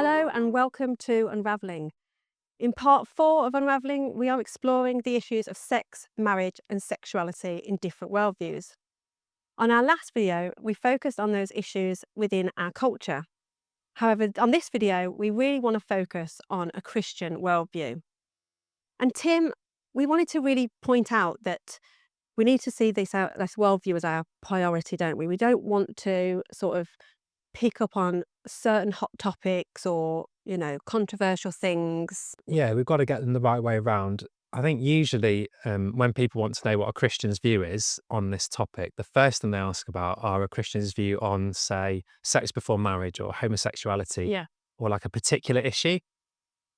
Hello and welcome to Unravelling. In part 4 of Unravelling, we are exploring the issues of sex, marriage and sexuality in different worldviews. On our last video, we focused on those issues within our culture. However, on this video, we really want to focus on a Christian worldview. And Tim, we wanted to really point out that we need to see this worldview as our priority, don't we? We don't want to sort of pick up on certain hot topics or, controversial things. Yeah, we've got to get them the right way around. I think usually when people want to know what a Christian's view is on this topic, the first thing they ask about are a Christian's view on, say, sex before marriage or homosexuality Yeah. or like a particular issue.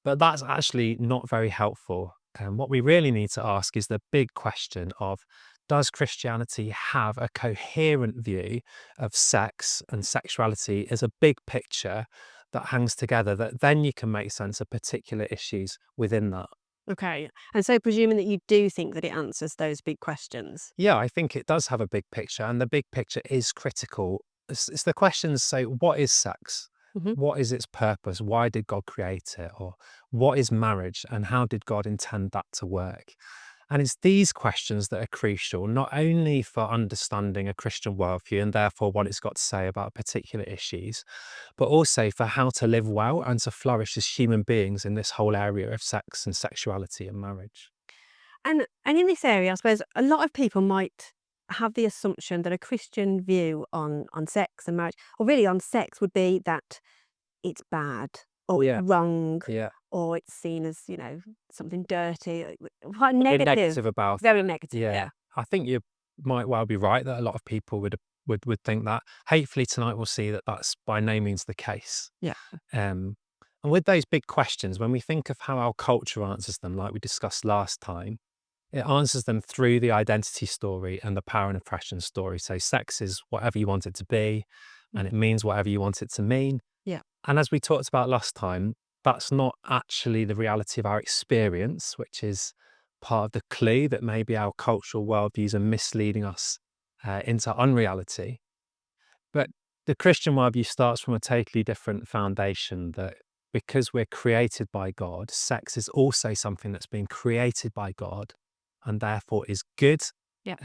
But that's actually not very helpful. And what we really need to ask is the big question of, does Christianity have a coherent view of sex and sexuality as a big picture that hangs together, that then you can make sense of particular issues within that? Okay. And so presuming that you do think that it answers those big questions. Yeah, I think it does have a big picture, and the big picture is critical. It's the questions, so what is sex? Hmm. What is its purpose? Why did God create it? Or what is marriage and how did God intend that to work? And it's these questions that are crucial, not only for understanding a Christian worldview and therefore what it's got to say about particular issues, but also for how to live well and to flourish as human beings in this whole area of sex and sexuality and marriage. And in this area, I suppose a lot of people might have the assumption that a Christian view on sex and marriage, or really on sex, would be that it's bad or it's Yeah, wrong yeah. or it's seen as, something dirty, quite Being negative, negative about very negative. Yeah, Yeah. I think you might well be right that a lot of people would think that. Hopefully tonight we'll see that that's by no means the case. Yeah. Um, and with those big questions, when we think of how our culture answers them, like we discussed last time, it answers them through the identity story and the power and oppression story. So sex is whatever you want it to be, and it means whatever you want it to mean. Yeah. And as we talked about last time, that's not actually the reality of our experience, which is part of the clue that maybe our cultural worldviews are misleading us into unreality. But the Christian worldview starts from a totally different foundation, that because we're created by God, sex is also something that's been created by God and therefore is good, Yeah.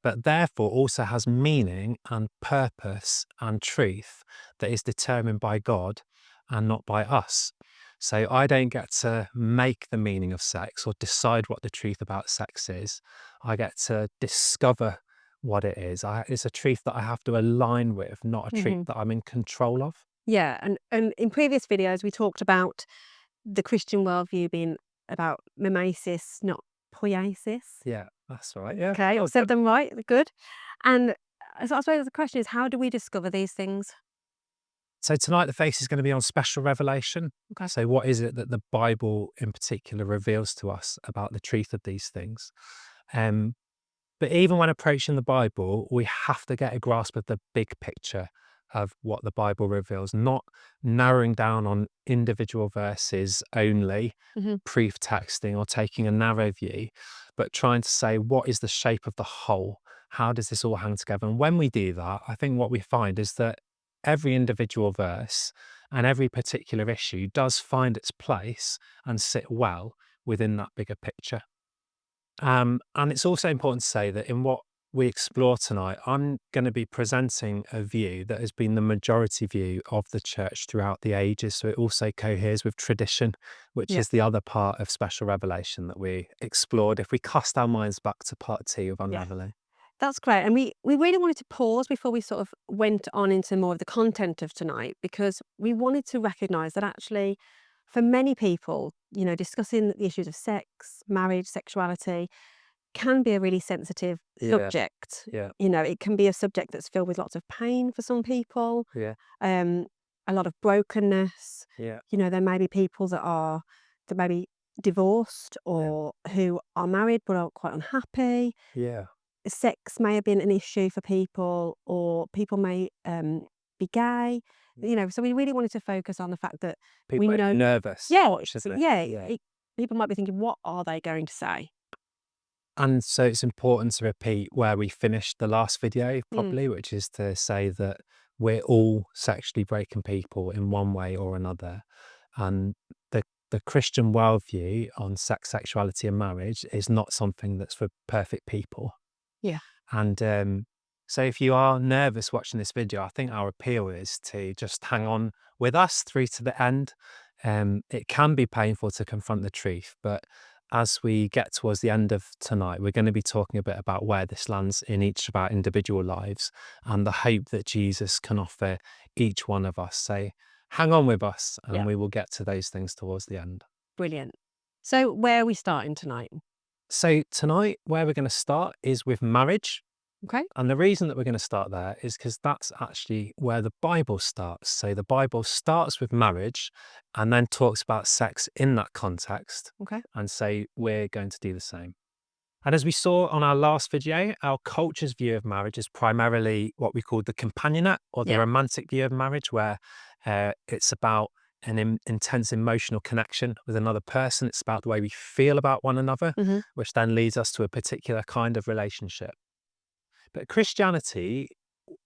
but therefore also has meaning and purpose and truth that is determined by God and not by us. So I don't get to make the meaning of sex or decide what the truth about sex is. I get to discover what it is. It's a truth that I have to align with, not a truth Hmm. that I'm in control of. Yeah. And in previous videos, we talked about the Christian worldview being about mimesis, not poiesis. Yeah, that's right. Yeah. Okay, I Oh, said good. them right. Good. And so I suppose the question is, how do we discover these things? So tonight the focus is going to be on special revelation. Okay. So what is it that the Bible in particular reveals to us about the truth of these things? Um, but even when approaching the Bible, we have to get a grasp of the big picture of what the Bible reveals, not narrowing down on individual verses only, Hmm. proof texting or taking a narrow view, but trying to say, what is the shape of the whole? How does this all hang together? And when we do that, I think what we find is that every individual verse and every particular issue does find its place and sit well within that bigger picture. And it's also important to say that in what we explore tonight, I'm going to be presenting a view that has been the majority view of the church throughout the ages. So it also coheres with tradition, which Yeah. is the other part of special revelation that we explored if we cast our minds back to part 2 of Yeah. Unravelling. That's great. And we really wanted to pause before we sort of went on into more of the content of tonight, because we wanted to recognise that actually, for many people, discussing the issues of sex, marriage, sexuality can be a really sensitive Yeah, subject. yeah, It can be a subject that's filled with lots of pain for some people, yeah, um, a lot of brokenness. yeah, There may be people that may be divorced yeah, or who are married but are quite unhappy. yeah. Sex may have been an issue for people, or people may be gay. So we really wanted to focus on the fact that we People are know, nervous, yeah, shouldn't they? yeah, Yeah. people might be thinking, what are they going to say? And so it's important to repeat where we finished the last video Mm, probably, which is to say that we're all sexually broken people in one way or another. And the Christian worldview on sex, sexuality, and marriage is not something that's for perfect people. Yeah. And so if you are nervous watching this video, I think our appeal is to just hang on with us through to the end. It can be painful to confront the truth, but as we get towards the end of tonight, we're going to be talking a bit about where this lands in each of our individual lives and the hope that Jesus can offer each one of us. So hang on with us and Yeah. we will get to those things towards the end. Brilliant. So where are we starting tonight? So tonight, where we're going to start is with marriage. Okay. And the reason that we're going to start there is because that's actually where the Bible starts. So the Bible starts with marriage and then talks about sex in that context. Okay. And so we're going to do the same. And as we saw on our last video, our culture's view of marriage is primarily what we call the companionate or the Yeah. romantic view of marriage, where it's about an intense emotional connection with another person. It's about the way we feel about one another, Mhm. which then leads us to a particular kind of relationship. But Christianity,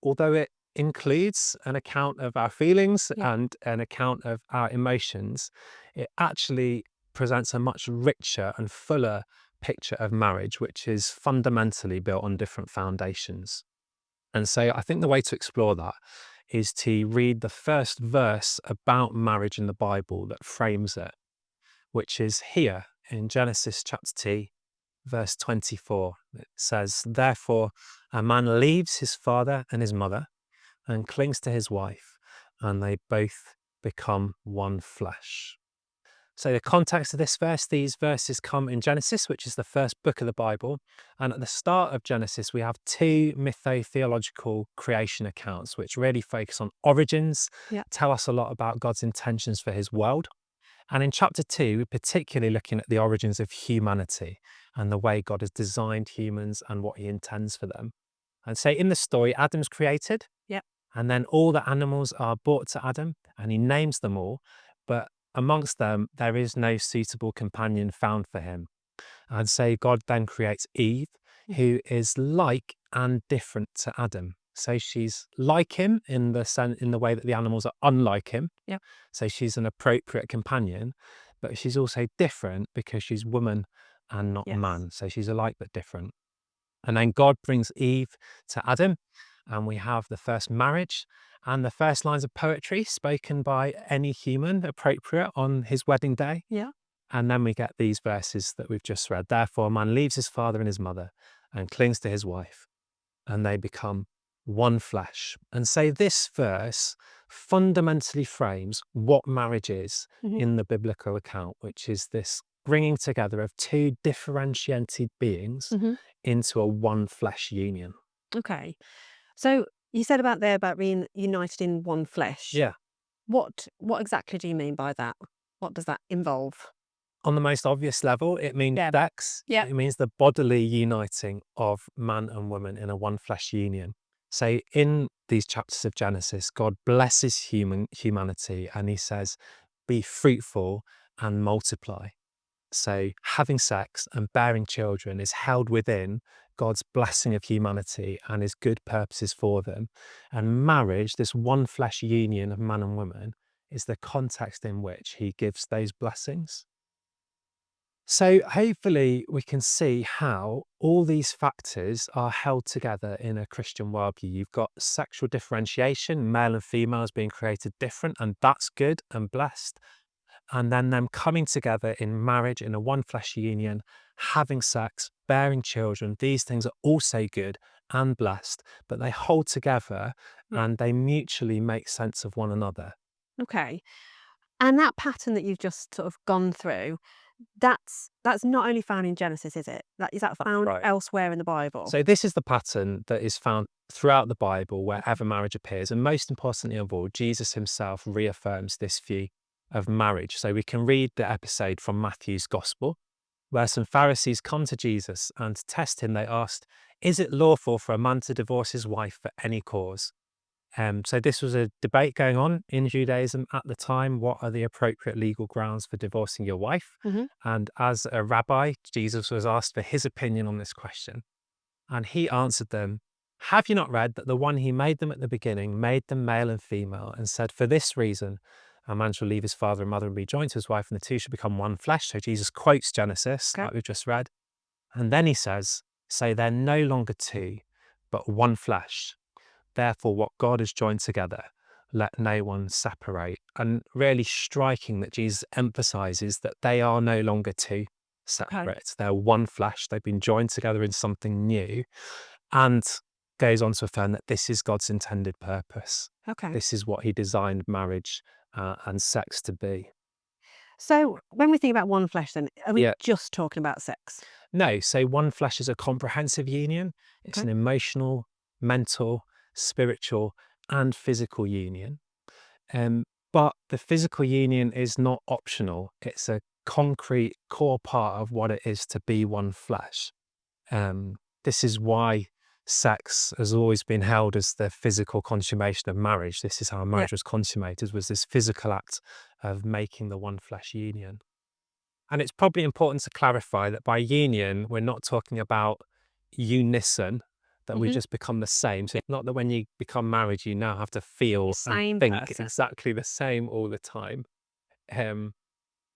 although it includes an account of our feelings Yeah. and an account of our emotions, it actually presents a much richer and fuller picture of marriage, which is fundamentally built on different foundations. And so I think the way to explore that is to read the first verse about marriage in the Bible that frames it, which is here in Genesis chapter 2, verse 24. It says, "Therefore, a man leaves his father and his mother and clings to his wife, and they both become one flesh." So the context of this verse, these verses come in Genesis, which is the first book of the Bible. And at the start of Genesis, we have two mytho-theological creation accounts, which really focus on origins, Yeah. tell us a lot about God's intentions for his world. And in chapter 2, we're particularly looking at the origins of humanity and the way God has designed humans and what he intends for them. And so in the story, Adam's created. Yep. And then all the animals are brought to Adam and he names them all. But amongst them, there is no suitable companion found for him. And so God then creates Eve, who is like and different to Adam. So she's like him in the way that the animals are unlike him. Yep. So she's an appropriate companion, but she's also different because she's woman and not Yes. man. So she's alike but different. And then God brings Eve to Adam, and we have the first marriage and the first lines of poetry spoken by any human appropriate on his wedding day. Yeah. And then we get these verses that we've just read. Therefore, a man leaves his father and his mother and clings to his wife, and they become one flesh. And so this verse fundamentally frames what marriage is Mhm. in the biblical account, which is this bringing together of two differentiated beings Mhm. into a one flesh union. Okay. So you said about being united in one flesh. Yeah. What exactly do you mean by that? What does that involve? On the most obvious level, it means Yeah. sex. Yeah. It means the bodily uniting of man and woman in a one flesh union. So in these chapters of Genesis, God blesses humanity and he says, be fruitful and multiply. So having sex and bearing children is held within God's blessing of humanity and his good purposes for them. And marriage, this one flesh union of man and woman, is the context in which he gives those blessings. So hopefully we can see how all these factors are held together in a Christian worldview. You've got sexual differentiation, male and females being created different, and that's good and blessed. And then them coming together in marriage in a one flesh union, having sex, bearing children. These things are also good and blessed, but they hold together Yeah. and they mutually make sense of one another. Okay. And that pattern that you've just sort of gone through, that's not only found in Genesis, is it? Is that That's found right. elsewhere in the Bible? So this is the pattern that is found throughout the Bible wherever marriage appears. And most importantly of all, Jesus himself reaffirms this view of marriage. So we can read the episode from Matthew's Gospel, where some Pharisees come to Jesus and to test him, they asked, is it lawful for a man to divorce his wife for any cause? So this was a debate going on in Judaism at the time. What are the appropriate legal grounds for divorcing your wife? Mhm. And as a rabbi, Jesus was asked for his opinion on this question. And he answered them, Have you not read that the one who made them at the beginning made them male and female, and said, for this reason, a man shall leave his father and mother and be joined to his wife, and the two shall become one flesh. So Jesus quotes Genesis, Okay. like we've just read. And then he says, so they're no longer two, but one flesh. Therefore, what God has joined together, let no one separate. And really striking that Jesus emphasizes that they are no longer two Okay. separate. They're one flesh. They've been joined together in something new. And goes on to affirm that this is God's intended purpose. Okay. This is what he designed marriage and sex to be. So when we think about one flesh, then are we Yeah. just talking about sex? No, so one flesh is a comprehensive union. It's Okay. an emotional, mental, spiritual, and physical union. But the physical union is not optional. It's a concrete core part of what it is to be one flesh. This is why sex has always been held as the physical consummation of marriage. This is how Yeah. marriage was consummated, was this physical act of making the one flesh union. And it's probably important to clarify that by union, we're not talking about unison, that we Hmm. just become the same. So it's not that when you become married, you now have to feel and Same think person. exactly the same all the time. Um,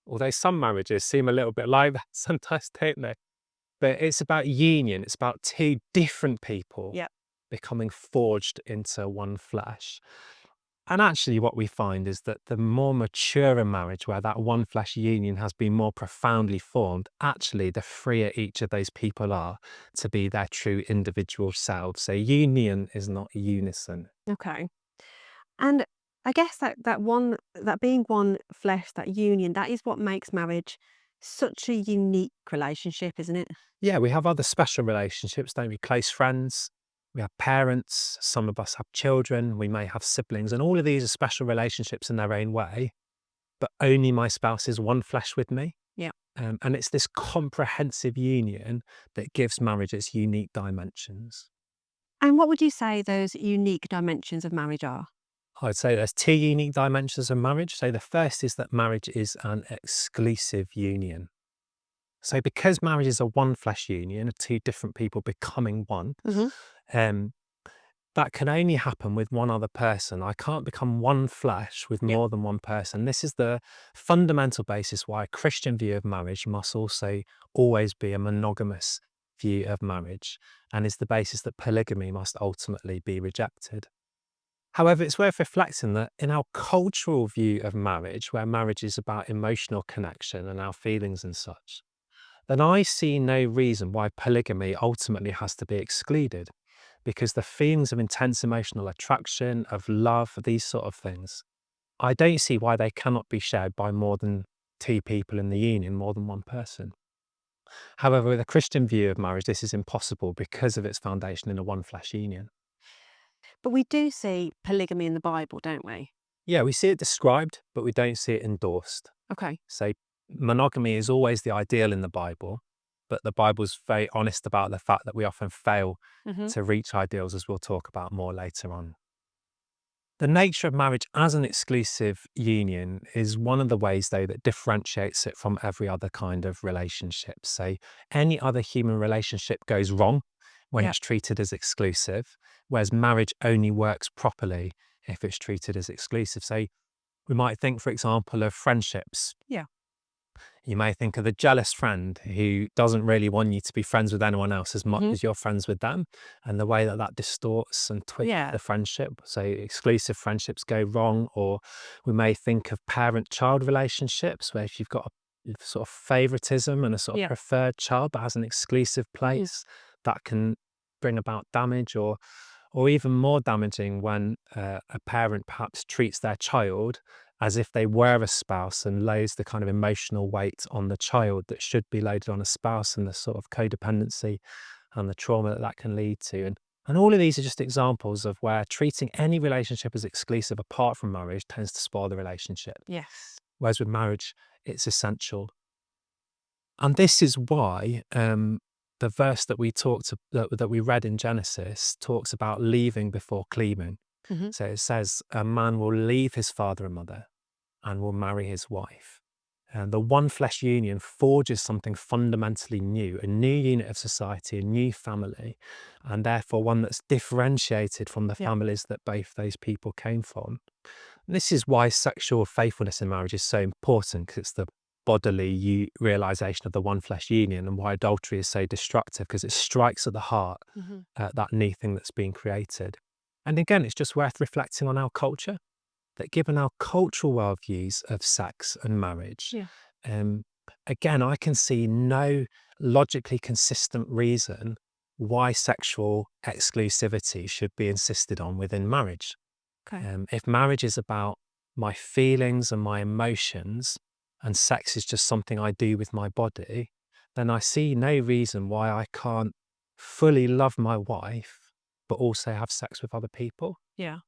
Although some marriages seem a little bit like that sometimes, don't they? But it's about union. It's about two different people Yeah. becoming forged into one flesh. And actually, what we find is that the more mature a marriage, where that one flesh union has been more profoundly formed, actually, the freer each of those people are to be their true individual selves. So, union is not unison. Okay. And I guess that being one flesh, that union, that is what makes marriage such a unique relationship, isn't it? Yeah, we have other special relationships, don't we? Close friends, we have parents, some of us have children, we may have siblings, and all of these are special relationships in their own way. But only my spouse is one flesh with me. Yeah. And it's this comprehensive union that gives marriage its unique dimensions. And what would you say those unique dimensions of marriage are? I'd say there's two unique dimensions of marriage. So the first is that marriage is an exclusive union. So because marriage is a one flesh union of two different people becoming one, Hmm. um, that can only happen with one other person. I can't become one flesh with Yeah. more than one person. This is the fundamental basis why a Christian view of marriage must also always be a monogamous view of marriage, and is the basis that polygamy must ultimately be rejected. However, it's worth reflecting that in our cultural view of marriage, where marriage is about emotional connection and our feelings and such, then I see no reason why polygamy ultimately has to be excluded, because the feelings of intense emotional attraction, of love, these sort of things, I don't see why they cannot be shared by more than two people in the union, more than one person. However, with a Christian view of marriage, this is impossible because of its foundation in a one flesh union. But we do see polygamy in the Bible, don't we? Yeah, we see it described, but we don't see it endorsed. Okay. So monogamy is always the ideal in the Bible, but the Bible's very honest about the fact that we often fail Hmm. to reach ideals, as we'll talk about more later on. The nature of marriage as an exclusive union is one of the ways, though, that differentiates it from every other kind of relationship. So, any other human relationship goes wrong when Yeah. it's treated as exclusive, whereas marriage only works properly if it's treated as exclusive. So, we might think, for example, of friendships. Yeah. You may think of the jealous friend who doesn't really want you to be friends with anyone else as much Hmm. as you're friends with them, and the way that that distorts and twists Yeah. the friendship. So exclusive friendships go wrong. Or we may think of parent-child relationships where if you've got a sort of favoritism and a sort of Yeah. preferred child but has an exclusive Mhm. place, that can bring about damage, or even more damaging when a parent perhaps treats their child as if they were a spouse and lays the kind of emotional weight on the child that should be loaded on a spouse, and the sort of codependency and the trauma that that can lead to. And all of these are just examples of where treating any relationship as exclusive apart from marriage tends to spoil the relationship. Yes. Whereas with marriage, it's essential. And this is why the verse that that we read in Genesis talks about leaving before cleaving. Hmm. So it says, a man will leave his father and mother and will marry his wife. And the one flesh union forges something fundamentally new, a new unit of society, a new family, and therefore one that's differentiated from the Yeah. families that both those people came from. This is why sexual faithfulness in marriage is so important, because it's the bodily realization of the one flesh union, and why adultery is so destructive, because it strikes at the heart, Mhm. that new thing that's being created. And again, it's just worth reflecting on our culture, that given our cultural worldviews of sex and marriage, Yeah. um, again, I can see no logically consistent reason why sexual exclusivity should be insisted on within marriage. Okay. If marriage is about my feelings and my emotions, and sex is just something I do with my body, then I see no reason why I can't fully love my wife, but also have sex with other people. Yeah.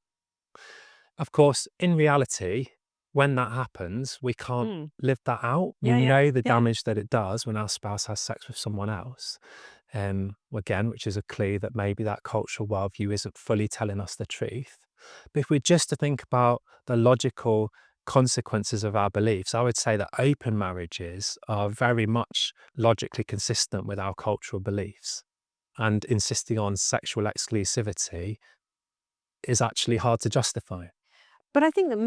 Of course, in reality, when that happens, we can't Mm. live that out. We Yeah, yeah, know the yeah. damage that it does when our spouse has sex with someone else. Again, which is a clue that maybe that cultural worldview isn't fully telling us the truth. But if we're just to think about the logical consequences of our beliefs, I would say that open marriages are very much logically consistent with our cultural beliefs. And insisting on sexual exclusivity is actually hard to justify. But I think that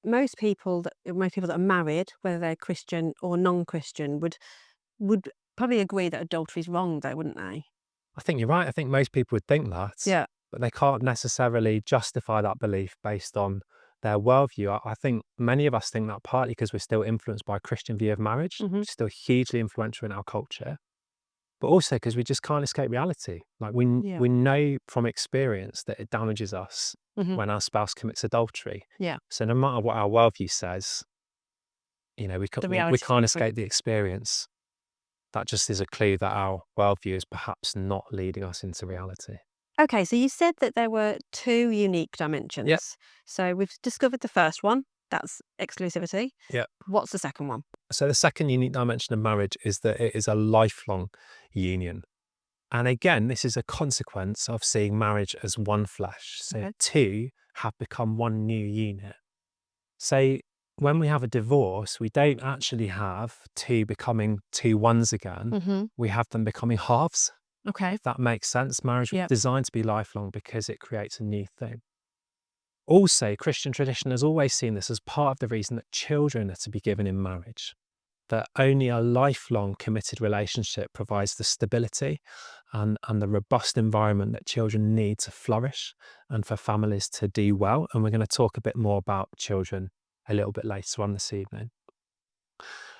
most people that are married, whether they're Christian or non-Christian, would probably agree that adultery is wrong, though, wouldn't they? I think you're right. I think most people would think that, Yeah. but they can't necessarily justify that belief based on their worldview. I think many of us think that partly because we're still influenced by a Christian view of marriage, Mhm. which is still hugely influential in our culture, but also because we just can't escape reality. Like Yeah. we know from experience that it damages us Mhm. when our spouse commits adultery. Yeah. So no matter what our worldview says, The we reality's can't different. escape the experience. That just is a clue that our worldview is perhaps not leading us into reality. Okay, so you said that there were two unique Yep. dimensions. So we've discovered the first one, that's exclusivity. Yep. What's the second one? So the second unique dimension of marriage is that it is a lifelong union. And again, this is a consequence of seeing marriage as one flesh. So Okay. two have become one new unit. So when we have a divorce, we don't actually have two becoming two ones again. Mhm. We have them becoming halves. Okay. If that makes sense, marriage was Yep. designed to be lifelong because it creates a new thing. Also, Christian tradition has always seen this as part of the reason that children are to be given in marriage, that only a lifelong committed relationship provides the stability and the robust environment that children need to flourish and for families to do well. And we're going to talk a bit more about children a little bit later on this evening.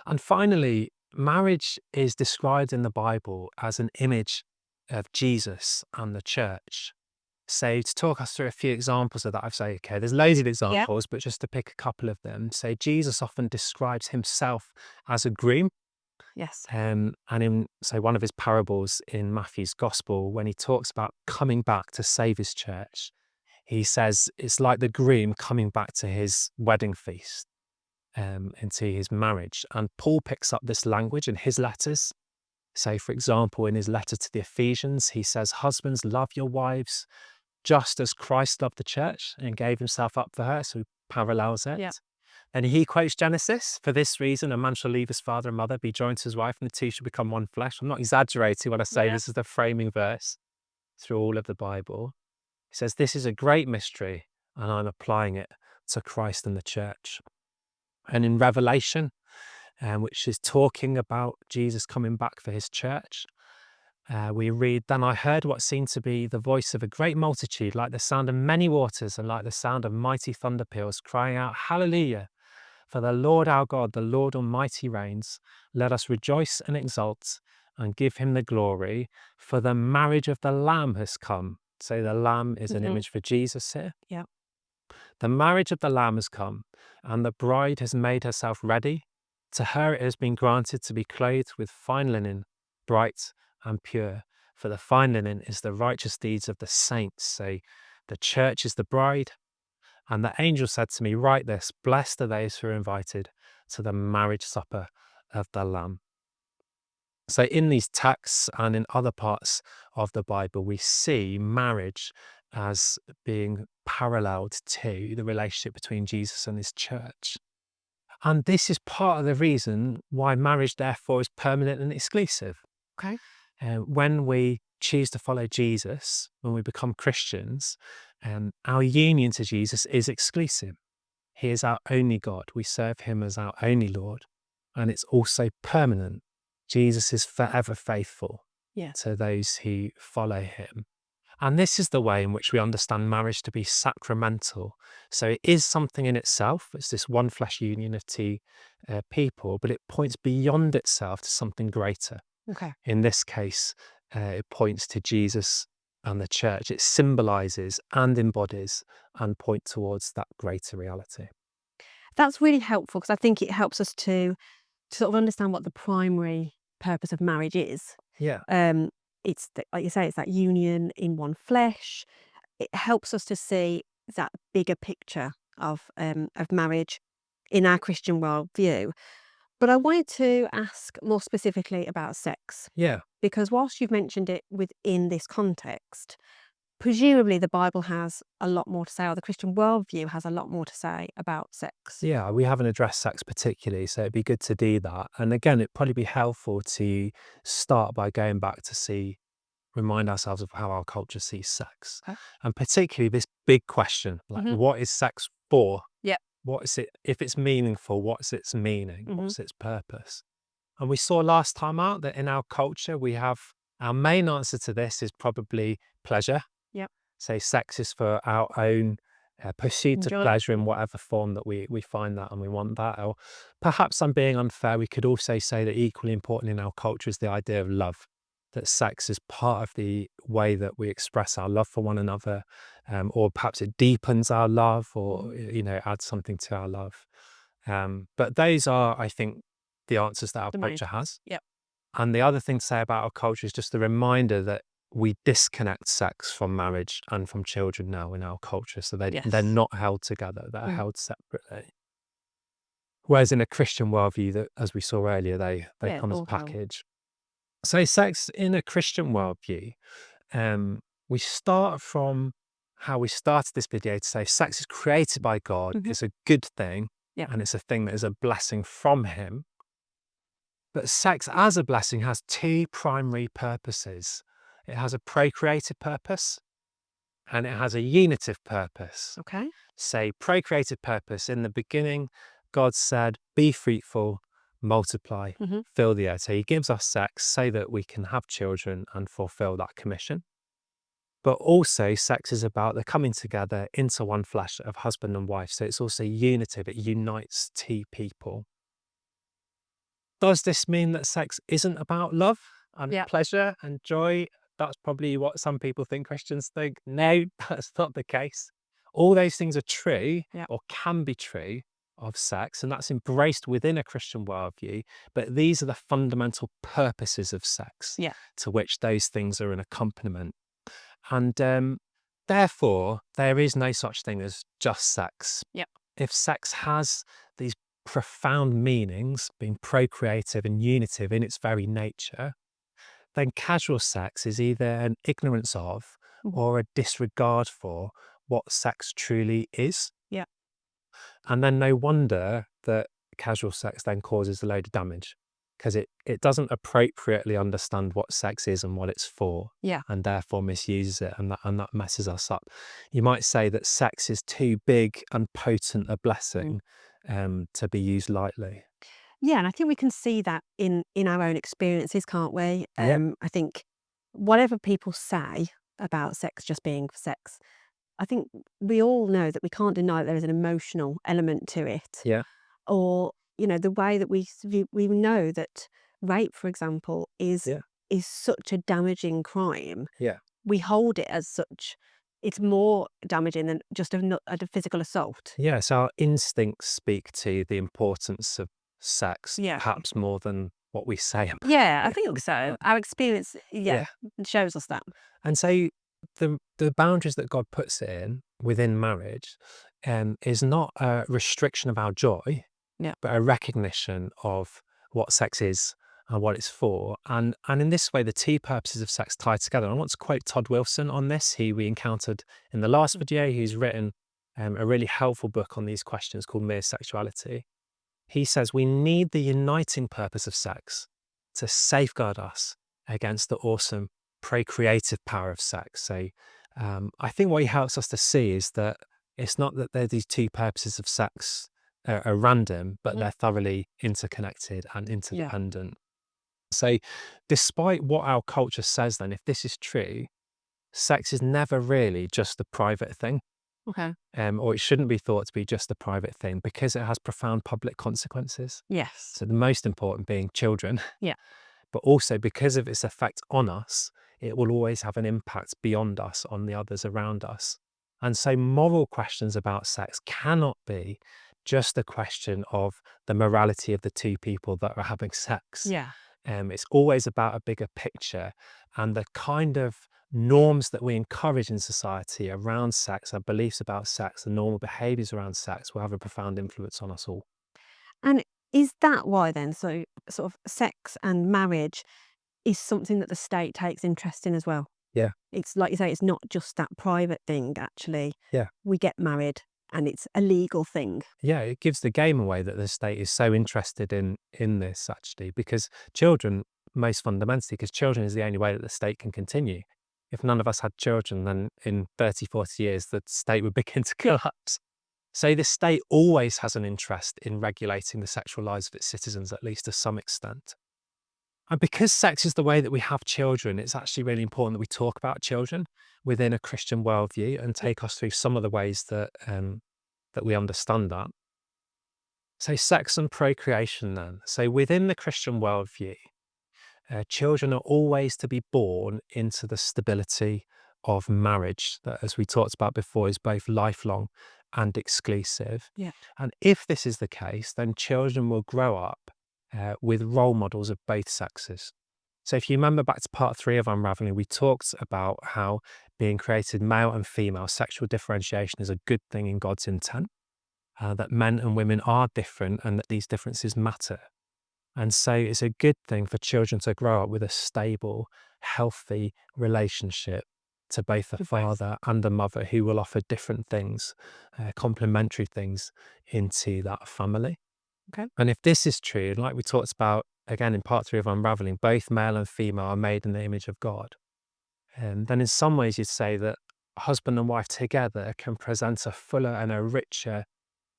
And finally, marriage is described in the Bible as an image of Jesus and the church. So to talk us through a few examples of that, I've said, okay, there's loads of Yep. examples, but just to pick a couple of them. So Jesus often describes himself as a groom. Yes. And in, say, one of his parables in Matthew's gospel, when he talks about coming back to save his church, he says it's like the groom coming back to his wedding feast, into his marriage. And Paul picks up this language in his letters. So, for example, in his letter to the Ephesians, he says, "Husbands, love your wives just as Christ loved the church and gave himself up for her." So he parallels it. Yeah. And he quotes Genesis, "For this reason, a man shall leave his father and mother, be joined to his wife, and the two shall become one flesh." I'm not exaggerating when I say Yeah. this is the framing verse through all of the Bible. He says, "This is a great mystery, and I'm applying it to Christ and the church." And in Revelation, which is talking about Jesus coming back for his church, we read, "Then I heard what seemed to be the voice of a great multitude, like the sound of many waters and like the sound of mighty thunder peals, crying out, 'Hallelujah! For the Lord our God, the Lord Almighty reigns. Let us rejoice and exult and give him the glory, for the marriage of the Lamb has come.'" So the Lamb is an Mhm. image for Jesus here. Yeah. "The marriage of the Lamb has come, and the bride has made herself ready. To her it has been granted to be clothed with fine linen, bright and pure. For the fine linen is the righteous deeds of the saints." So the church is the bride. And the angel said to me, "Write this: Blessed are those who are invited to the marriage supper of the Lamb." So in these texts and in other parts of the Bible, we see marriage as being paralleled to the relationship between Jesus and his church. And this is part of the reason why marriage, therefore, is permanent and exclusive. Okay. When we choose to follow Jesus, when we become Christians, our union to Jesus is exclusive. He is our only God. We serve him as our only Lord. And it's also permanent. Jesus is forever faithful Yeah. to those who follow him. And this is the way in which we understand marriage to be sacramental. So it is something in itself. It's this one flesh union of two people, but it points beyond itself to something greater. Okay. In this case, it points to Jesus and the church. It symbolizes and embodies and points towards that greater reality. That's really helpful because I think it helps us to sort of understand what the primary purpose of marriage is. Yeah. It's like you say, it's that union in one flesh. It helps us to see that bigger picture of marriage in our Christian worldview. But I wanted to ask more specifically about sex Yeah. because whilst you've mentioned it within this context, presumably the Bible has a lot more to say, or the Christian worldview has a lot more to say about sex. Yeah, we haven't addressed sex particularly, so it'd be good to do that. And again, it'd probably be helpful to start by going back to remind ourselves of how our culture sees sex. Okay. And particularly this big question, like Hmm. what is sex for? Yep. What is it? If it's meaningful, what's its meaning? Hmm. What's its purpose? And we saw last time out that in our culture, we have our main answer to this is probably pleasure. Yep. So sex is for our own pursuit of Enjoy. pleasure in whatever form that we find that and we want that. Or perhaps I'm being unfair. We could also say that equally important in our culture is the idea of love, that sex is part of the way that we express our love for one another, or perhaps it deepens our love or, adds something to our love. But those are, I think, the answers that our The main. culture has. Yep. And the other thing to say about our culture is just the reminder that we disconnect sex from marriage and from children now in our culture. So they're Yes. not held together, they're Mm. held separately. Whereas in a Christian worldview, that as we saw earlier, they Yeah. come as a All hell. package. So sex in a Christian worldview, we start from how we started this video to say sex is created by God, Hmm. it's a good thing, Yep. and it's a thing that is a blessing from him. But sex as a blessing has two primary purposes. It has a procreative purpose and it has a unitive purpose. Okay. Say, procreative purpose, in the beginning, God said, be fruitful, multiply, Hmm. fill the earth. So he gives us sex so that we can have children and fulfill that commission. But also, sex is about the coming together into one flesh of husband and wife. So it's also unitive, it unites two people. Does this mean that sex isn't about love and Yeah. pleasure and joy? That's probably what some people think Christians think. No, that's not the case. All those things are true Yeah. or can be true of sex, and that's embraced within a Christian worldview. But these are the fundamental purposes of sex Yeah. to which those things are an accompaniment. And therefore, there is no such thing as just sex. Yep. If sex has these profound meanings, being procreative and unitive in its very nature, then casual sex is either an ignorance of Mhm. or a disregard for what sex truly is. Yeah. And then no wonder that casual sex then causes a load of damage because it doesn't appropriately understand what sex is and what it's for, Yeah. and therefore misuses it, and that messes us up. You might say that sex is too big and potent a blessing to be used lightly. Yeah, and I think we can see that in our own experiences, can't we? Yeah, I think whatever people say about sex just being for sex, I think we all know that we can't deny that there is an emotional element to it. yeah, Or, the way that we know that rape, for example, yeah, is such a damaging crime. yeah. We hold it as such. It's more damaging than just a physical assault. Yeah, so our instincts speak to the importance of sex, Yeah. perhaps more than what we say about Yeah, I it. think so. Our experience, yeah, Yeah. shows us that. And so the boundaries that God puts in within marriage is not a restriction of our joy, Yeah. but a recognition of what sex is and what it's for. And in this way, the two purposes of sex tie together. I want to quote Todd Wilson on this, who we encountered in the last video, who's written a really helpful book on these questions called Mere Sexuality. He says we need the uniting purpose of sex to safeguard us against the awesome procreative power of sex. So I think what he helps us to see is that it's not that they're these two purposes of sex are random, but Mhm. they're thoroughly interconnected and Yeah. interdependent. So, despite what our culture says, then, if this is true, sex is never really just a private thing, Okay. or it shouldn't be thought to be just a private thing because it has profound public consequences. Yes. So, the most important being children, Yeah. but also because of its effect on us, it will always have an impact beyond us on the others around us. And so, moral questions about sex cannot be just a question of the morality of the two people that are having sex. Yeah. It's always about a bigger picture and the kind of norms that we encourage in society around sex, our beliefs about sex, and normal behaviors around sex will have a profound influence on us all. And is that why then, so sort of sex and marriage is something that the state takes interest in as well? Yeah, It's like you say, it's not just that private thing, actually. yeah. We get married and it's a legal thing. Yeah, it gives the game away that the state is so interested in this actually, because children, most fundamentally, because children is the only way that the state can continue. If none of us had children, then in 30, 40 years, the state would begin to collapse. So the state always has an interest in regulating the sexual lives of its citizens, at least to some extent. And because sex is the way that we have children, it's actually really important that we talk about children within a Christian worldview and take us through some of the ways that we understand that. So, sex and procreation, then. So, within the Christian worldview, children are always to be born into the stability of marriage, that, as we talked about before, is both lifelong and exclusive. Yeah. And if this is the case, then children will grow up with role models of both sexes. So, if you remember back to part 3 of Unravelling, we talked about how being created male and female, sexual differentiation is a good thing in God's intent, that men and women are different and that these differences matter. And so it's a good thing for children to grow up with a stable, healthy relationship to both a To both. father and a mother who will offer different things, complementary things into that family. Okay. And if this is true, like we talked about again in part 3 of Unravelling, both male and female are made in the image of God. And then in some ways you'd say that husband and wife together can present a fuller and a richer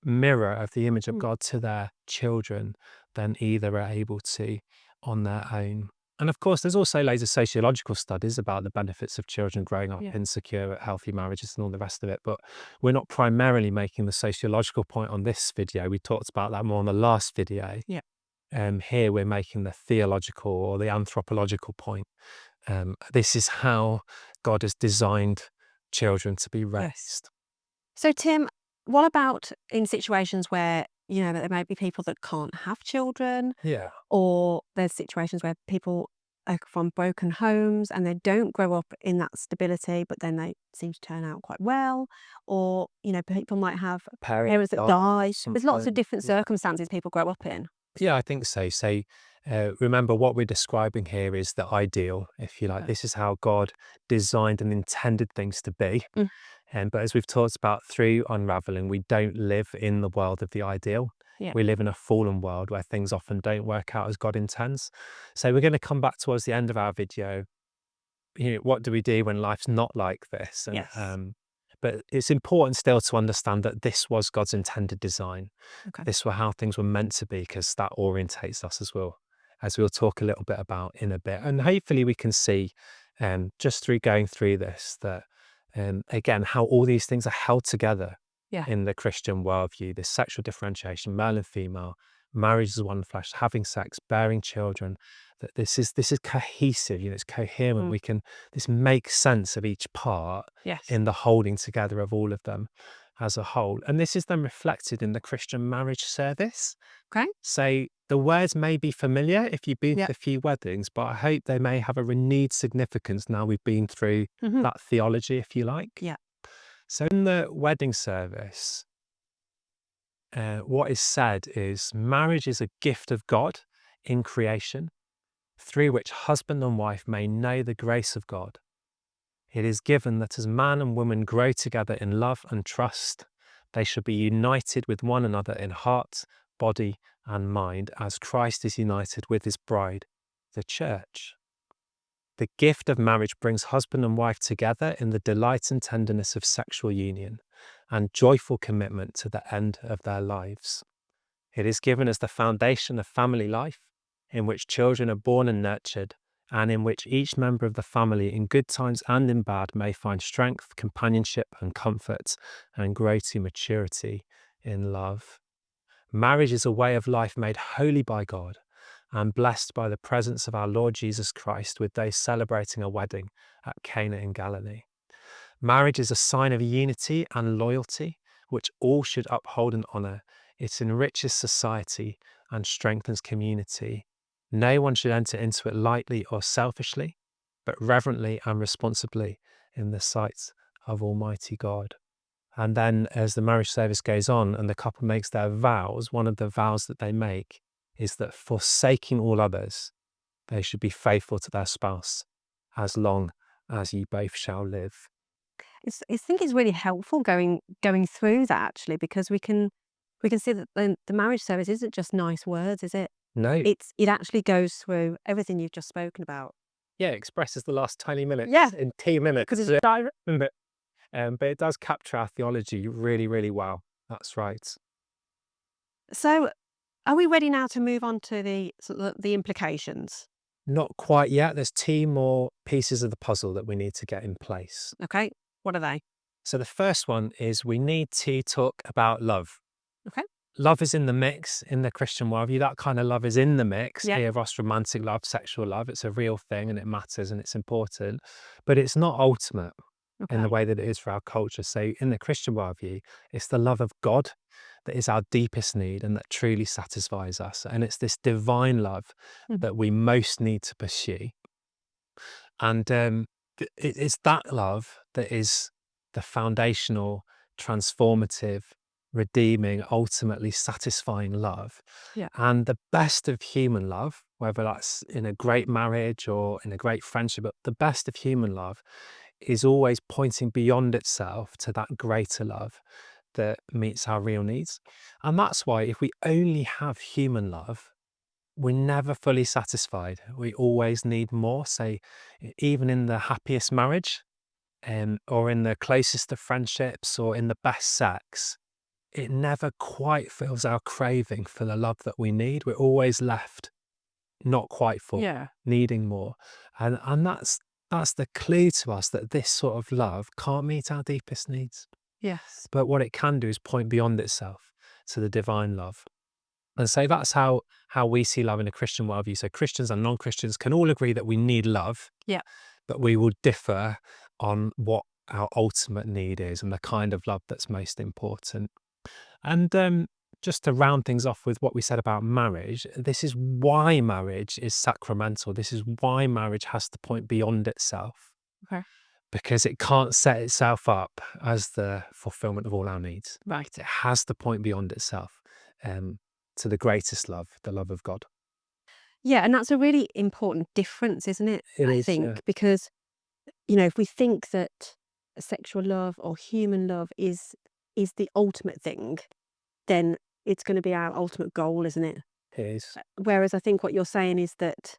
mirror of the image of Mm. God to their children than either are able to on their own. And of course, there's also loads of sociological studies about the benefits of children growing up Yeah. in secure, healthy marriages and all the rest of it. But we're not primarily making the sociological point on this video. We talked about that more on the last video. Yeah. Here, we're making the theological or the anthropological point. This is how God has designed children to be Yes. raised. So, Tim, what about in situations where, that there may be people that can't have children, Yeah. or there's situations where people are from broken homes and they don't grow up in that stability, but then they seem to turn out quite well, or, people might have Parents parents that die die. There's lots of sometimes. different circumstances people grow up in. Yeah, I think so. So, remember what we're describing here is the ideal, if you like. Okay. This is how God designed and intended things to be. Mm. But as we've talked about through Unravelling, we don't live in the world of the ideal. Yeah. We live in a fallen world where things often don't work out as God intends. So, we're going to come back towards the end of our video. What do we do when life's not like this? And Yes. but it's important still to understand that this was God's intended design. Okay. This were how things were meant to be, because that orientates us as we'll talk a little bit about in a bit. And hopefully we can see, just through going through this, that again, how all these things are held together Yeah. in the Christian worldview, this sexual differentiation, male and female, marriage as one flesh, having sex, bearing children, that this is cohesive, it's coherent. Mm. This makes sense of each part Yes. in the holding together of all of them as a whole. And this is then reflected in the Christian marriage service. Okay. So the words may be familiar if you've been Yeah. to a few weddings, but I hope they may have a renewed significance now we've been through Hmm. that theology, if you like. Yeah. So in the wedding service, what is said is marriage is a gift of God in creation, through which husband and wife may know the grace of God. It is given that as man and woman grow together in love and trust, they should be united with one another in heart, body and mind as Christ is united with his bride, the church. The gift of marriage brings husband and wife together in the delight and tenderness of sexual union and joyful commitment to the end of their lives. It is given as the foundation of family life, in which children are born and nurtured, and in which each member of the family, in good times and in bad, may find strength, companionship, and comfort, and grow to maturity in love. Marriage is a way of life made holy by God and blessed by the presence of our Lord Jesus Christ, with those celebrating a wedding at Cana in Galilee. Marriage is a sign of unity and loyalty, which all should uphold and honour. It enriches society and strengthens community. No one should enter into it lightly or selfishly, but reverently and responsibly in the sight of Almighty God. And then as the marriage service goes on and the couple makes their vows, one of the vows that they make is that, forsaking all others, they should be faithful to their spouse as long as ye both shall live. I think it's really helpful going through that, actually, because we can see that the marriage service isn't just nice words, is it? No, It actually goes through everything you've just spoken about. yeah, it expresses the last 20 minutes Yeah, in 2 minutes, because it's direct. isn't it? But it does capture our theology really, really well. That's right. So, are we ready now to move on to the implications? Not quite yet. There's 2 more pieces of the puzzle that we need to get in place. Okay, what are they? So the first one is we need to talk about love. Okay. Love is in the mix in the Christian worldview. That kind of love is in the mix. Yeah. Eros, romantic love, sexual love. It's a real thing and it matters and it's important, but it's not ultimate in the Okay. way that it is for our culture. So in the Christian worldview, it's the love of God that is our deepest need and that truly satisfies us. And it's this divine love Mhm. that we most need to pursue. And it's that love that is the foundational, transformative, redeeming, ultimately satisfying love. Yeah. And the best of human love, whether that's in a great marriage or in a great friendship, but the best of human love is always pointing beyond itself to that greater love that meets our real needs. And that's why if we only have human love, we're never fully satisfied. We always need more. So even in the happiest marriage, or in the closest of friendships, or in the best sex, it never quite fills our craving for the love that we need. We're always left not quite full, Yeah. needing more. And that's the clue to us that this sort of love can't meet our deepest needs. Yes. But what it can do is point beyond itself to the divine love. And so that's how we see love in a Christian worldview. So Christians and non-Christians can all agree that we need love, Yeah. but we will differ on what our ultimate need is and the kind of love that's most important. And just to round things off with what we said about marriage, this is why marriage is sacramental. This is why marriage has to point beyond itself, Okay. because it can't set itself up as the fulfillment of all our needs. Right. It has to point beyond itself to the greatest love, the love of God. Yeah, and that's a really important difference, isn't it? It I is, yeah. think because if we think that sexual love or human love is the ultimate thing, then it's going to be our ultimate goal, isn't it? It is. Whereas I think what you're saying is that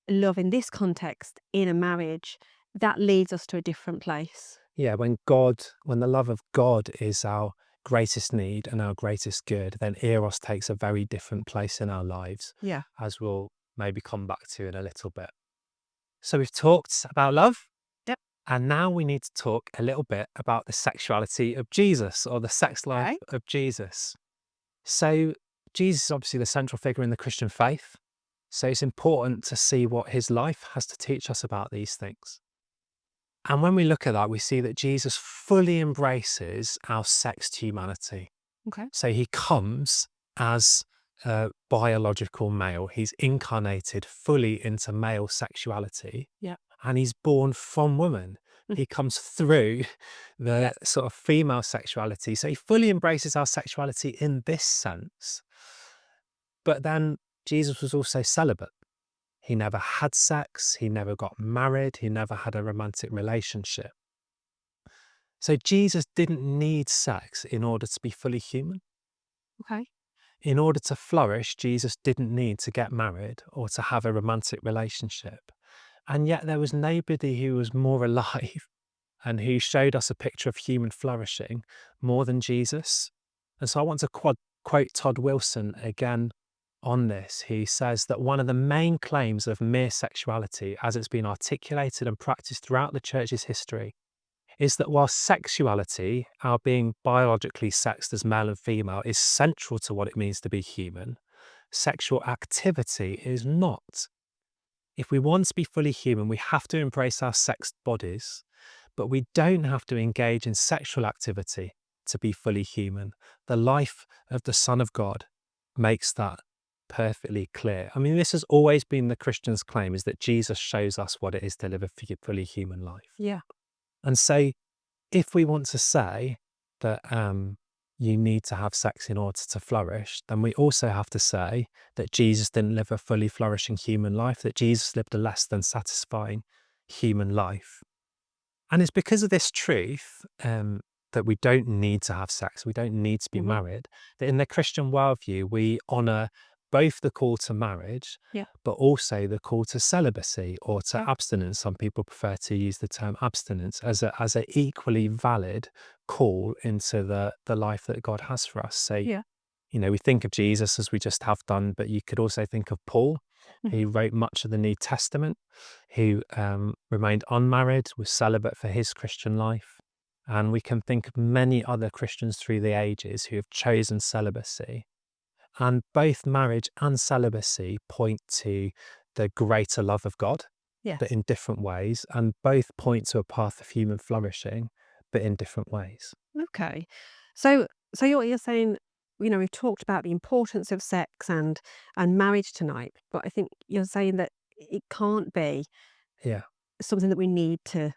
love in this context, in a marriage, that leads us to a different place. Yeah, when the love of God is our greatest need and our greatest good, then Eros takes a very different place in our lives, Yeah. as we'll maybe come back to in a little bit. So we've talked about love, Yep. and now we need to talk a little bit about the sexuality of Jesus, or the sex life Okay. of Jesus. So Jesus is obviously the central figure in the Christian faith. So it's important to see what his life has to teach us about these things. And when we look at that, we see that Jesus fully embraces our sexed humanity. Okay. So he comes as a biological male. He's incarnated fully into male sexuality. Yeah. And he's born from woman. Mm. He comes through the sort of female sexuality. So he fully embraces our sexuality in this sense. But then Jesus was also celibate. He never had sex, he never got married, he never had a romantic relationship. So Jesus didn't need sex in order to be fully human. Okay. In order to flourish, Jesus didn't need to get married or to have a romantic relationship. And yet there was nobody who was more alive and who showed us a picture of human flourishing more than Jesus. And so I want to quote Todd Wilson again on this. He says that one of the main claims of mere sexuality, as it's been articulated and practiced throughout the church's history, is that while sexuality, our being biologically sexed as male and female, is central to what it means to be human, sexual activity is not. If we want to be fully human, we have to embrace our sexed bodies, but we don't have to engage in sexual activity to be fully human. The life of the Son of God makes that perfectly clear. I mean, this has always been the Christian's claim, is that Jesus shows us what it is to live a fully human life. Yeah. And so if we want to say that you need to have sex in order to flourish, then we also have to say that Jesus didn't live a fully flourishing human life, that Jesus lived a less than satisfying human life. And it's because of this truth that we don't need to have sex, we don't need to be Mhm. married, that in the Christian worldview, we honour both the call to marriage, Yeah. but also the call to celibacy or to Yeah. abstinence. Some people prefer to use the term abstinence as a equally valid call into the life that God has for us. So, Yeah. you know, we think of Jesus as we just have done, but you could also think of Paul, Mhm. who wrote much of the New Testament, who remained unmarried, was celibate for his Christian life. And we can think of many other Christians through the ages who have chosen celibacy. And both marriage and celibacy point to the greater love of God, but Yes. in different ways. And both point to a path of human flourishing, but in different ways. Okay. So you're saying, we've talked about the importance of sex and marriage tonight, but I think you're saying that it can't be Yeah. something that we need to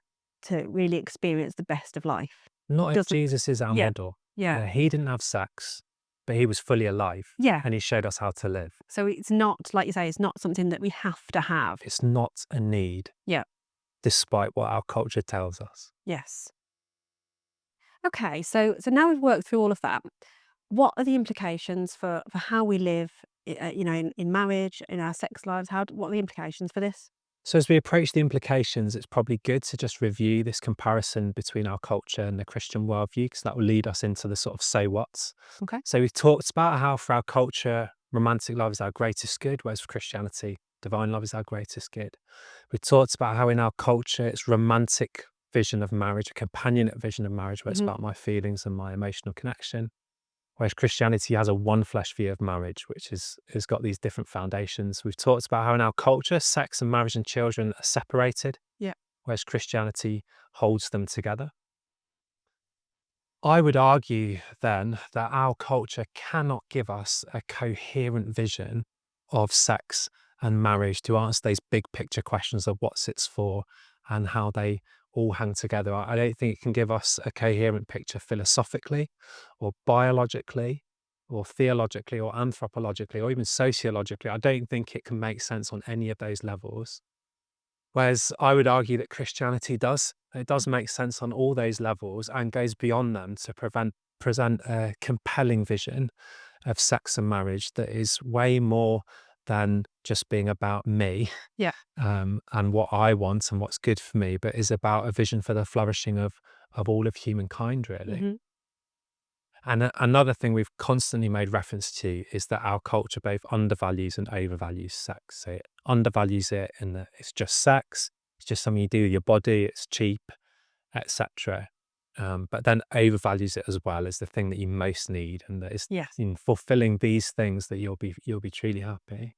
really experience the best of life. It Not if doesn't. Jesus is our Yeah. model. Yeah. He didn't have sex, but he was fully alive Yeah. and he showed us how to live. So it's not, like you say, it's not something that we have to have. It's not a need, Yeah. despite what our culture tells us. Yes. Okay. So now we've worked through all of that. What are the implications for how we live, in marriage, in our sex lives? What are the implications for this? So, as we approach the implications, it's probably good to just review this comparison between our culture and the Christian worldview, because that will lead us into the sort of so what's. Okay. So, we've talked about how for our culture, romantic love is our greatest good, whereas for Christianity, divine love is our greatest good. We've talked about how in our culture, it's romantic vision of marriage, a companionate vision of marriage, where it's Hmm. about my feelings and my emotional connection. Whereas Christianity has a one flesh view of marriage, which has got these different foundations. We've talked about how in our culture, sex and marriage and children are separated, Yeah. whereas Christianity holds them together. I would argue then that our culture cannot give us a coherent vision of sex and marriage to answer those big picture questions of what's it's for and how they all hang together. I don't think it can give us a coherent picture philosophically or biologically or theologically or anthropologically or even sociologically. I don't think it can make sense on any of those levels. Whereas I would argue that Christianity does. It does make sense on all those levels and goes beyond them to present a compelling vision of sex and marriage that is way more than just being about me Yeah. and what I want and what's good for me, but is about a vision for the flourishing of all of humankind, really. Hmm. And another thing we've constantly made reference to is that our culture both undervalues and overvalues sex. So it undervalues it in that it's just sex, it's just something you do with your body, it's cheap, etc. But then overvalues it as well as the thing that you most need, and that is Yes. in fulfilling these things that you'll be truly happy.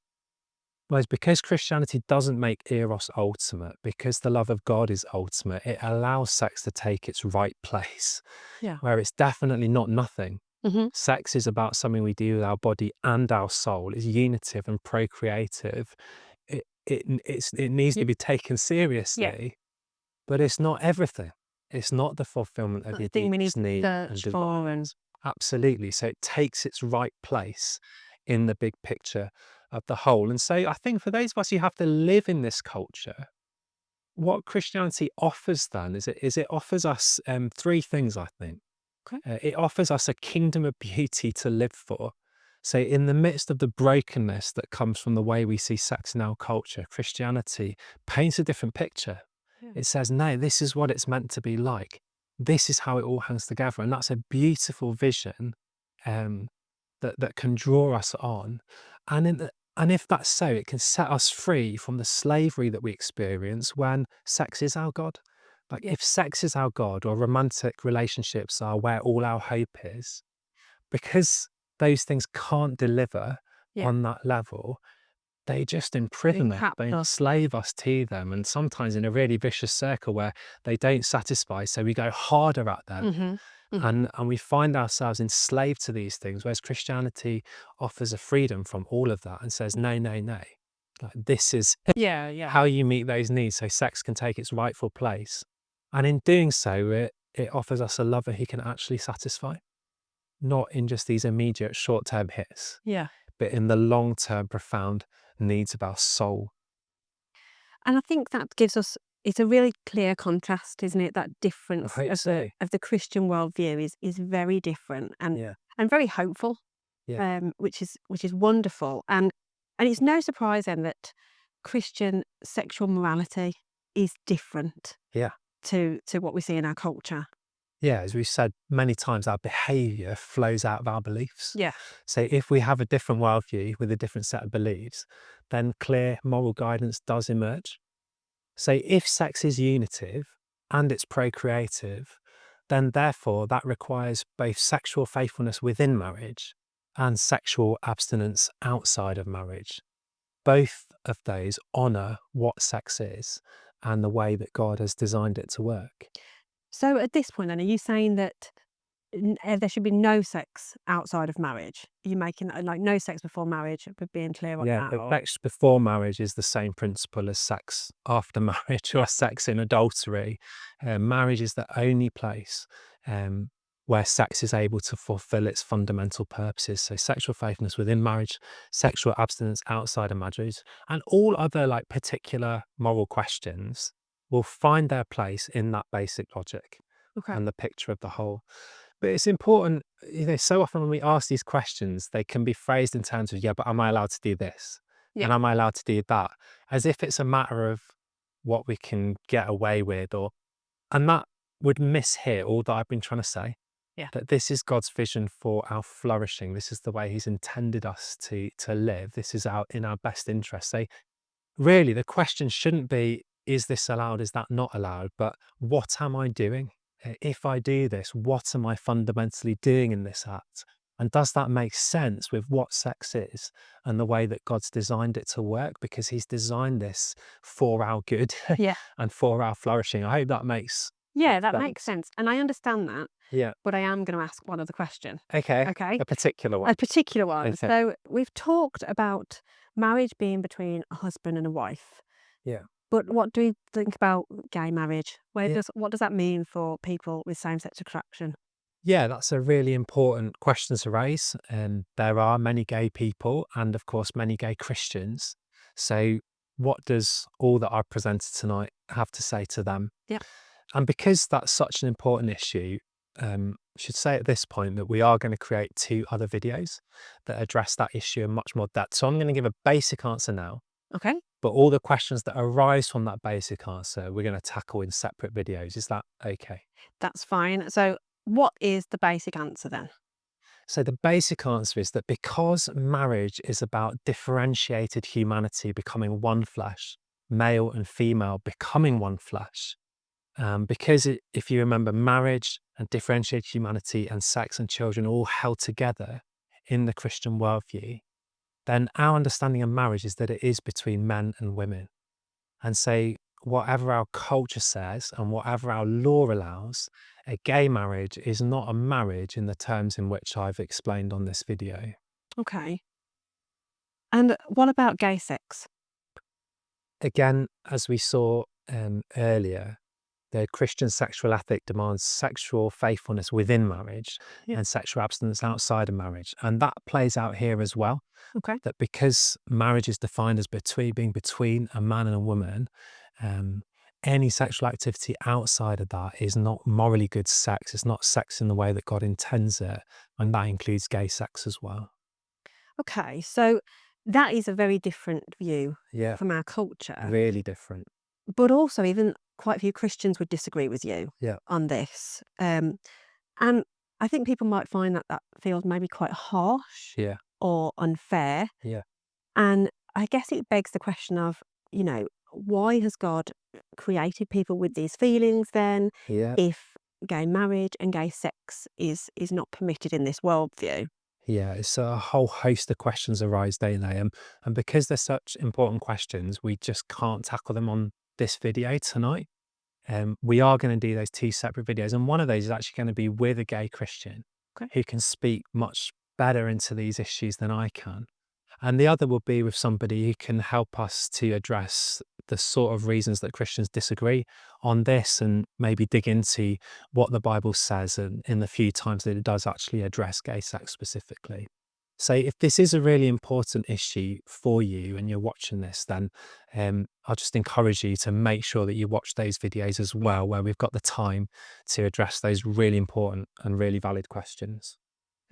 Whereas because Christianity doesn't make eros ultimate, because the love of God is ultimate, it allows sex to take its right place, Yeah. where it's definitely not nothing. Hmm. Sex is about something we do with our body and our soul. It's unitive and procreative. It needs Yeah. to be taken Yeah. seriously, but it's not everything. It's not the fulfillment of Not the your thing we need deepest to need and search for, and desires. Absolutely. So it takes its right place in the big picture of the whole. And so I think for those of us who have to live in this culture, what Christianity offers then is it offers us three things, I think. okay. It offers us a kingdom of beauty to live for, So, in the midst of the brokenness that comes from the way we see sex in our culture, Christianity paints a different picture. Yeah. It says, no, this is what it's meant to be like. This is how it all hangs together. And that's a beautiful vision um, that can draw us on. And if that's so, it can set us free from the slavery that we experience when sex is our God. Like Yeah. if sex is our God or romantic relationships are where all our hope is, because those things can't deliver Yeah. on that level, they just It imprison us, trapped they us. enslave us to them, and sometimes in a really vicious circle where they don't satisfy, so we go harder at them, Hmm. Hmm. and we find ourselves enslaved to these things, whereas Christianity offers a freedom from all of that and says, "No, no, no." Like, this is Yeah. Yeah. how you meet those needs so sex can take its rightful place. And in doing so, it offers us a lover who can actually satisfy, not in just these immediate short-term hits, Yeah. but in the long-term profound needs of our soul. And I think that gives us it's a really clear contrast, isn't it? That I difference hope so. of the Christian worldview is very different Yeah, and very hopeful, yeah, which is wonderful. And it's no surprise then that Christian sexual morality is different yeah. to what we see in our culture. Yeah, as we've said many times, our behavior flows out of our beliefs. Yeah. So if we have a different worldview with a different set of beliefs, then clear moral guidance does emerge. So if sex is unitive and it's procreative, then therefore that requires both sexual faithfulness within marriage and sexual abstinence outside of marriage. Both of those honor what sex is and the way that God has designed it to work. So at this point then, are you saying that there should be no sex outside of marriage? Are you making like no sex before marriage, but being clear on Yeah, that? the Or sex before marriage is the same principle as sex after marriage or yeah. sex in adultery. Marriage is the only place um, where sex is able to fulfill its fundamental purposes. So, sexual faithfulness within marriage, sexual abstinence outside of marriage, and all other like particular moral questions will find their place in that basic logic Okay. and the picture of the whole. But it's important, so often when we ask these questions, they can be phrased in terms of, yeah, but am I allowed to do this? Yeah. And am I allowed to do that? As if it's a matter of what we can get away with, and that would mishit all that I've been trying to say. Yeah. That this is God's vision for our flourishing. This is the way He's intended us to live. This is in our best interest. So really, the question shouldn't be, is this allowed? Is that not allowed? But what am I doing? If I do this, what am I fundamentally doing in this act? And does that make sense with what sex is and the way that God's designed it to work? Because He's designed this for our good Yeah. and for our flourishing. I hope that makes Yeah, that makes sense. sense. And I understand that, Yeah. but I am going to ask one other question. Okay. Okay. A particular one. A particular one. Okay. So we've talked about marriage being between a husband and a wife. Yeah. But what do we think about gay marriage? Yeah. What does that mean for people with same sex attraction? Yeah, that's a really important question to raise. There are many gay people and, of course, many gay Christians. So, what does all that I've presented tonight have to say to them? Yeah. And because that's such an important issue, I should say at this point that we are going to create 2 other videos that address that issue in much more depth. So, I'm going to give a basic answer now, Okay. but all the questions that arise from that basic answer, we're going to tackle in separate videos. Is that okay? That's fine. So what is the basic answer then? So, the basic answer is that because marriage is about differentiated humanity becoming one flesh, male and female becoming one flesh, if you remember, marriage and differentiated humanity and sex and children are all held together in the Christian worldview, then our understanding of marriage is that it is between men and women. And so, whatever our culture says and whatever our law allows, a gay marriage is not a marriage in the terms in which I've explained on this video. Okay. And what about gay sex? Again, as we saw earlier, the Christian sexual ethic demands sexual faithfulness within marriage Yeah. and sexual abstinence outside of marriage. And that plays out here as well. Okay. That because marriage is defined as being between a man and a woman, any sexual activity outside of that is not morally good sex. It's not sex in the way that God intends it. And that includes gay sex as well. Okay, so that is a very different view Yeah, from our culture, really different. but also even quite a few Christians would disagree with you Yeah, on this. And I think people might find that that feels maybe quite harsh yeah, or unfair. yeah, And I guess it begs the question of, why has God created people with these feelings then yeah. if gay marriage and gay sex is not permitted in this worldview? Yeah, it's a whole host of questions arise, don't they? And because they're such important questions, we just can't tackle them on this video tonight. We are going to do those two separate videos, and one of those is actually going to be with a gay Christian Okay. who can speak much better into these issues than I can. And the other will be with somebody who can help us to address the sort of reasons that Christians disagree on this and maybe dig into what the Bible says and in the few times that it does actually address gay sex specifically. So, if this is a really important issue for you and you're watching this, then I'll just encourage you to make sure that you watch those videos as well, where we've got the time to address those really important and really valid questions.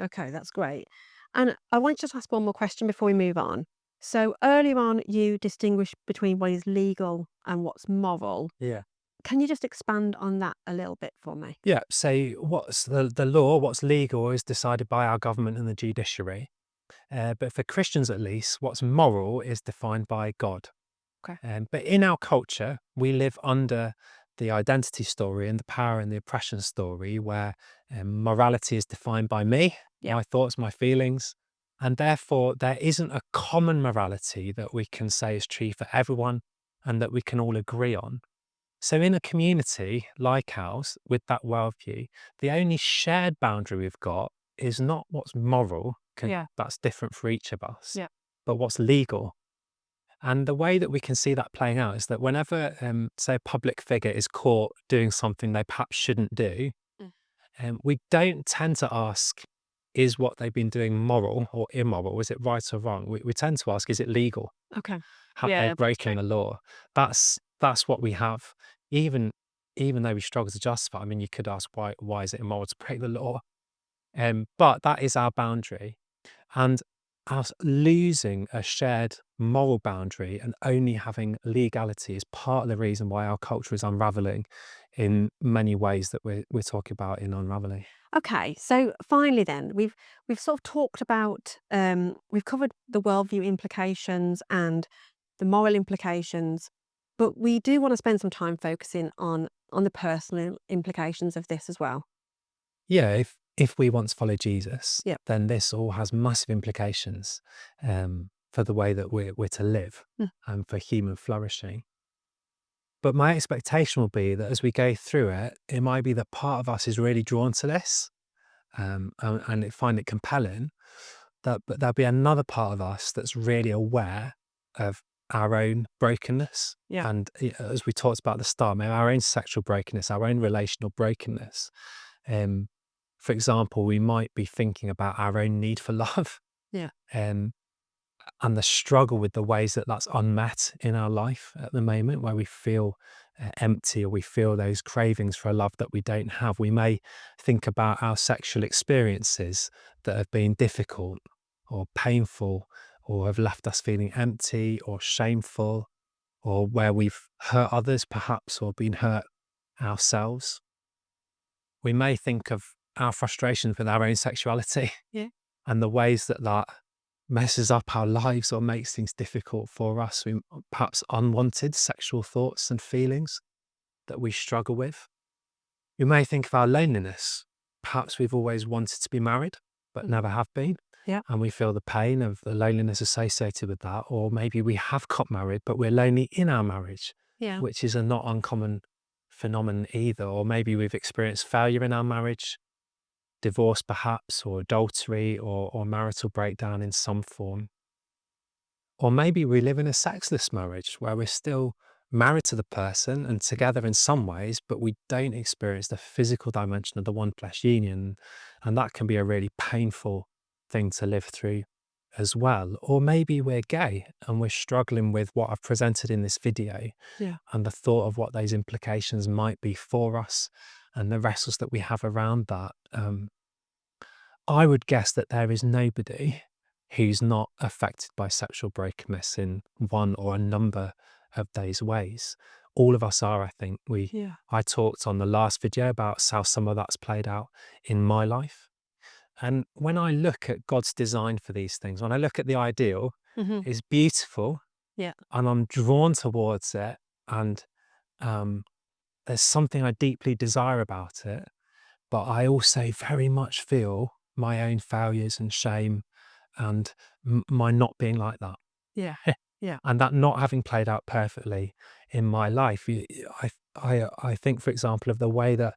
Okay, that's great. And I want to just ask one more question before we move on. So earlier on, you distinguished between what is legal and what's moral. Yeah. Can you just expand on that a little bit for me? Yeah, so what's the law, what's legal is decided by our government and the judiciary. But for Christians, at least, what's moral is defined by God. Okay. But in our culture, we live under the identity story and the power and the oppression story, where morality is defined by me, Yeah. my thoughts, my feelings. And therefore, there isn't a common morality that we can say is true for everyone and that we can all agree on. So, in a community like ours, with that worldview, the only shared boundary we've got is not what's moral, 'cause Yeah. that's different for each of us, Yeah. but what's legal. And the way that we can see that playing out is that whenever, say, a public figure is caught doing something they perhaps shouldn't do, Mm. we don't tend to ask, is what they've been doing moral or immoral? Is it right or wrong? We tend to ask, is it legal? Okay. Have they Yeah, that's true. broken the law? That's what we have. Even even though we struggle to justify, I mean, you could ask why is it immoral to break the law? But that is our boundary, and us losing a shared moral boundary and only having legality is part of the reason why our culture is unraveling in many ways that we're talking about in Unravelling. Okay, so finally, then we've sort of talked about we've covered the worldview implications and the moral implications, but we do want to spend some time focusing on the personal implications of this as well. Yeah, if we want to follow Jesus, Yeah. then this all has massive implications for the way that we're to live Mm. and for human flourishing. But my expectation will be that as we go through it, it might be that part of us is really drawn to this and find it compelling. But there'll be another part of us that's really aware of our own brokenness. Yeah. And as we talked about at the start, maybe our own sexual brokenness, our own relational brokenness. Um, for example, we might be thinking about our own need for love. Yeah. Um, and the struggle with the ways that that's unmet in our life at the moment, where we feel empty or we feel those cravings for a love that we don't have. We may think about our sexual experiences that have been difficult or painful or have left us feeling empty or shameful, or where we've hurt others perhaps or been hurt ourselves. We may think of our frustrations with our own sexuality Yeah. and the ways that that messes up our lives or makes things difficult for us. We perhaps unwanted sexual thoughts and feelings that we struggle with. We may think of our loneliness. Perhaps we've always wanted to be married, but Mhm. never have been. Yeah. And we feel the pain of the loneliness associated with that. Or maybe we have got married, but we're lonely in our marriage, Yeah. which is a not uncommon phenomenon either. Or maybe we've experienced failure in our marriage, divorce perhaps, or adultery, or marital breakdown in some form. Or maybe we live in a sexless marriage where we're still married to the person and together in some ways, but we don't experience the physical dimension of the one flesh union. And that can be a really painful thing to live through as well. Or maybe we're gay and we're struggling with what I've presented in this video Yeah. and the thought of what those implications might be for us and the wrestles that we have around that. I would guess that there is nobody who's not affected by sexual brokenness in one or a number of those ways. All of us are, I think. Yeah. I talked on the last video about how some of that's played out in my life. And when I look at God's design for these things, when I look at the ideal, Hmm. it's beautiful Yeah. and I'm drawn towards it. And um, there's something I deeply desire about it. But I also very much feel my own failures and shame and my not being like that. Yeah. Yeah. And that not having played out perfectly in my life. I think, for example, of the way that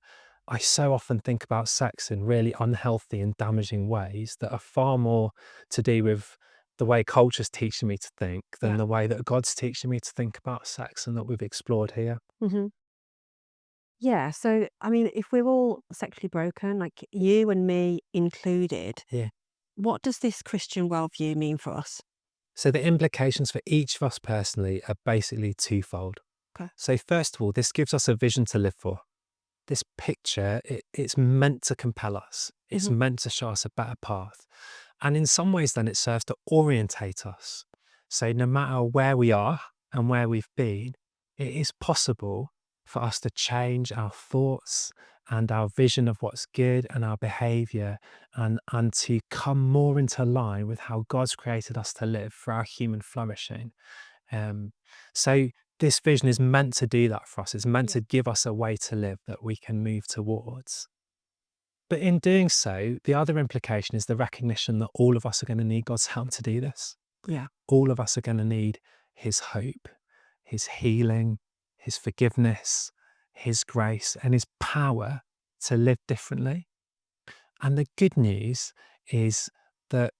I so often think about sex in really unhealthy and damaging ways that are far more to do with the way culture's teaching me to think than Yeah. the way that God's teaching me to think about sex and that we've explored here. Hmm. Yeah. So, I mean, if we're all sexually broken, like you and me included, Yeah. what does this Christian worldview mean for us? So the implications for each of us personally are basically twofold. Okay. So first of all, this gives us a vision to live for. This picture, it's meant to compel us. It's Hmm. meant to show us a better path. And in some ways, then it serves to orientate us. So no matter where we are and where we've been, it is possible for us to change our thoughts and our vision of what's good and our behavior and to come more into line with how God's created us to live for our human flourishing. Um, so this vision is meant to do that for us. It's meant Yeah. to give us a way to live that we can move towards. But in doing so, the other implication is the recognition that all of us are going to need God's help to do this. Yeah. All of us are going to need his hope, his healing, his forgiveness, his grace, and his power to live differently. And the good news is that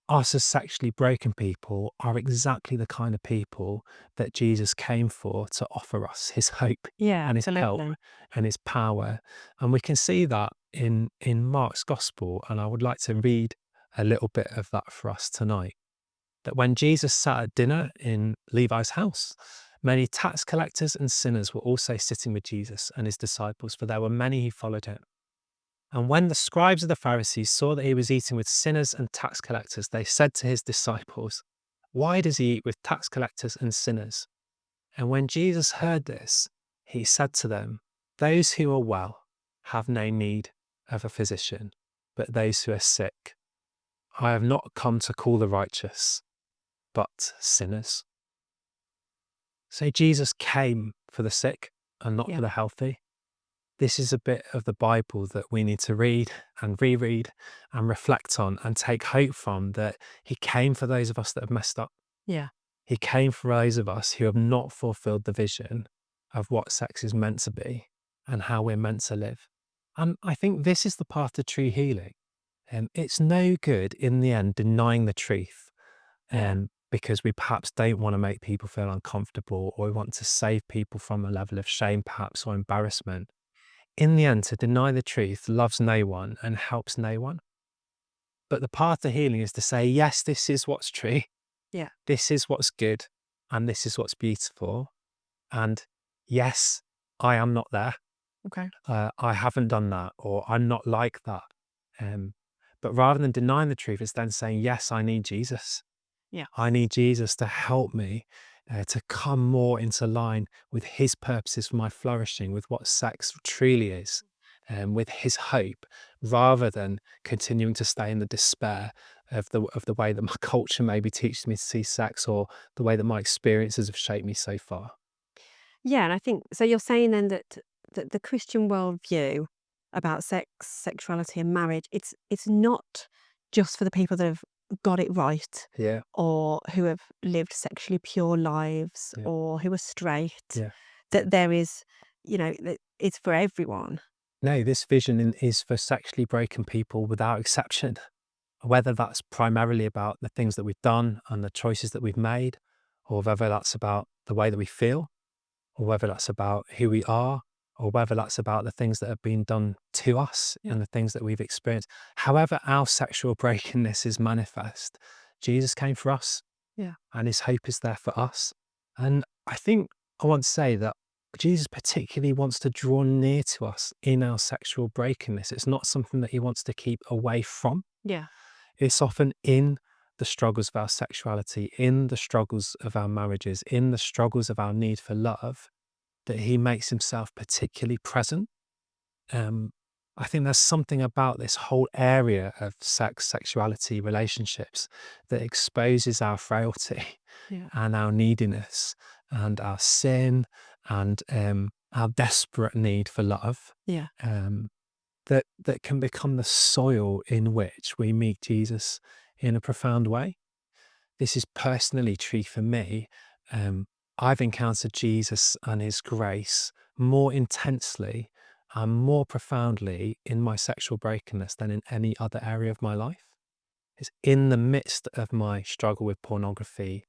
us as sexually broken people are exactly the kind of people that Jesus came for to offer us his hope Yeah. and his help Absolutely. and his power. And we can see that in Mark's gospel. And I would like to read a little bit of that for us tonight. That when Jesus sat at dinner in Levi's house, many tax collectors and sinners were also sitting with Jesus and his disciples, for there were many who followed him. And when the scribes of the Pharisees saw that he was eating with sinners and tax collectors, they said to his disciples, "Why does he eat with tax collectors and sinners?" And when Jesus heard this, he said to them, "Those who are well have no need of a physician, but those who are sick. I have not come to call the righteous, but sinners." So Jesus came for the sick and not Yeah. for the healthy. This is a bit of the Bible that we need to read and reread and reflect on and take hope from, that he came for those of us that have messed up. Yeah. He came for those of us who have not fulfilled the vision of what sex is meant to be and how we're meant to live. And I think this is the path to true healing. It's no good in the end denying the truth Yeah. because we perhaps don't want to make people feel uncomfortable, or we want to save people from a level of shame perhaps or embarrassment. In the end, to deny the truth loves no one and helps no one. But the path to healing is to say, yes, this is what's true, Yeah. this is what's good, and this is what's beautiful. And yes, I am not there. Okay. I haven't done that, or I'm not like that. But rather than denying the truth, it's then saying, yes, I need Jesus. Yeah. I need Jesus to help me to come more into line with his purposes for my flourishing, with what sex truly is, and with his hope, rather than continuing to stay in the despair of the way that my culture maybe teaches me to see sex, or the way that my experiences have shaped me so far. Yeah, and I think so. You're saying then that the Christian worldview about sex, sexuality, and marriage, it's not just for the people that have got it right, Yeah, or who have lived sexually pure lives, yeah, or who are straight. yeah. That there is, that it's for everyone. No, this vision is for sexually broken people without exception, whether that's primarily about the things that we've done and the choices that we've made, or whether that's about the way that we feel, or whether that's about who we are, or whether that's about the things that have been done to us Yeah. and the things that we've experienced. However, our sexual brokenness is manifest, Jesus came for us Yeah. and his hope is there for us. And I think I want to say that Jesus particularly wants to draw near to us in our sexual brokenness. It's not something that he wants to keep away from. Yeah. It's often in the struggles of our sexuality, in the struggles of our marriages, in the struggles of our need for love, that he makes himself particularly present. Um, I think there's something about this whole area of sex, sexuality, relationships that exposes our frailty Yeah. and our neediness and our sin and our desperate need for love. Yeah. Um, that can become the soil in which we meet Jesus in a profound way. This is personally true for me. Um, I've encountered Jesus and his grace more intensely and more profoundly in my sexual brokenness than in any other area of my life. It's in the midst of my struggle with pornography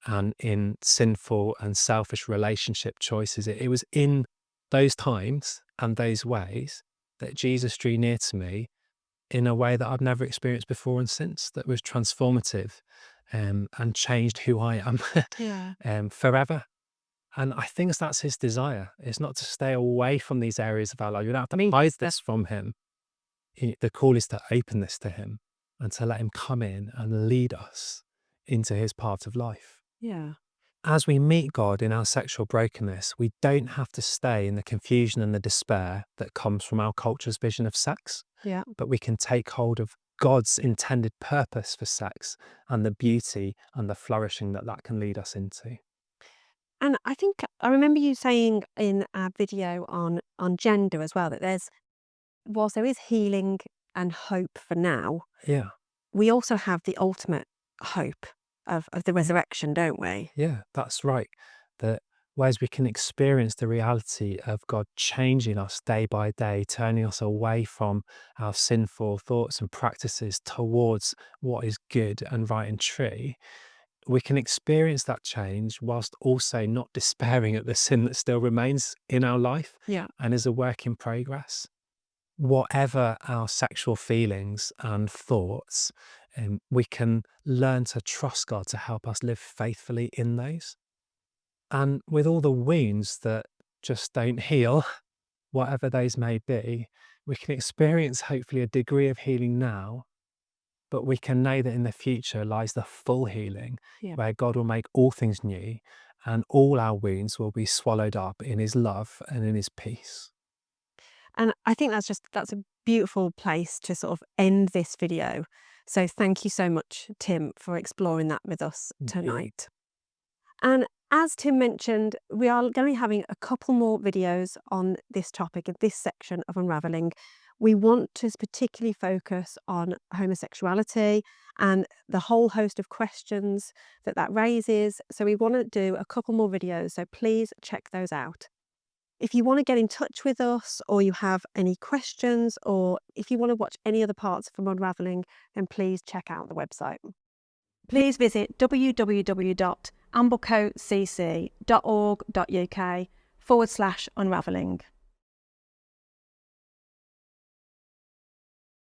and in sinful and selfish relationship choices. It was in those times and those ways that Jesus drew near to me in a way that I've never experienced before and since, that was transformative, and changed who I am Yeah. forever. And I think that's his desire. It's not to stay away from these areas of our life. You don't have to hide this from him. The call is to open this to him and to let him come in and lead us into his part of life. Yeah. As we meet God in our sexual brokenness, we don't have to stay in the confusion and the despair that comes from our culture's vision of sex, Yeah. but we can take hold of God's intended purpose for sex and the beauty and the flourishing that that can lead us into. And I think I remember you saying in our video on gender as well that whilst there is healing and hope for now, Yeah, we also have the ultimate hope of the resurrection, don't we? yeah, that's right. That whereas we can experience the reality of God changing us day by day, turning us away from our sinful thoughts and practices towards what is good and right and true, we can experience that change whilst also not despairing at the sin that still remains in our life Yeah. and is a work in progress. Whatever our sexual feelings and thoughts, we can learn to trust God to help us live faithfully in those. And with all the wounds that just don't heal, whatever those may be, we can experience hopefully a degree of healing now, but we can know that in the future lies the full healing, Yeah. where God will make all things new and all our wounds will be swallowed up in his love and in his peace. And I think that's a beautiful place to sort of end this video. So thank you so much, Tim, for exploring that with us tonight. And as Tim mentioned, we are going to be having a couple more videos on this topic in this section of Unravelling. We want to particularly focus on homosexuality and the whole host of questions that raises. So we want to do a couple more videos. So please check those out. If you want to get in touch with us, or you have any questions, or if you want to watch any other parts from Unravelling, then please check out the website. Please visit www.amblecocc.org.uk/unravelling.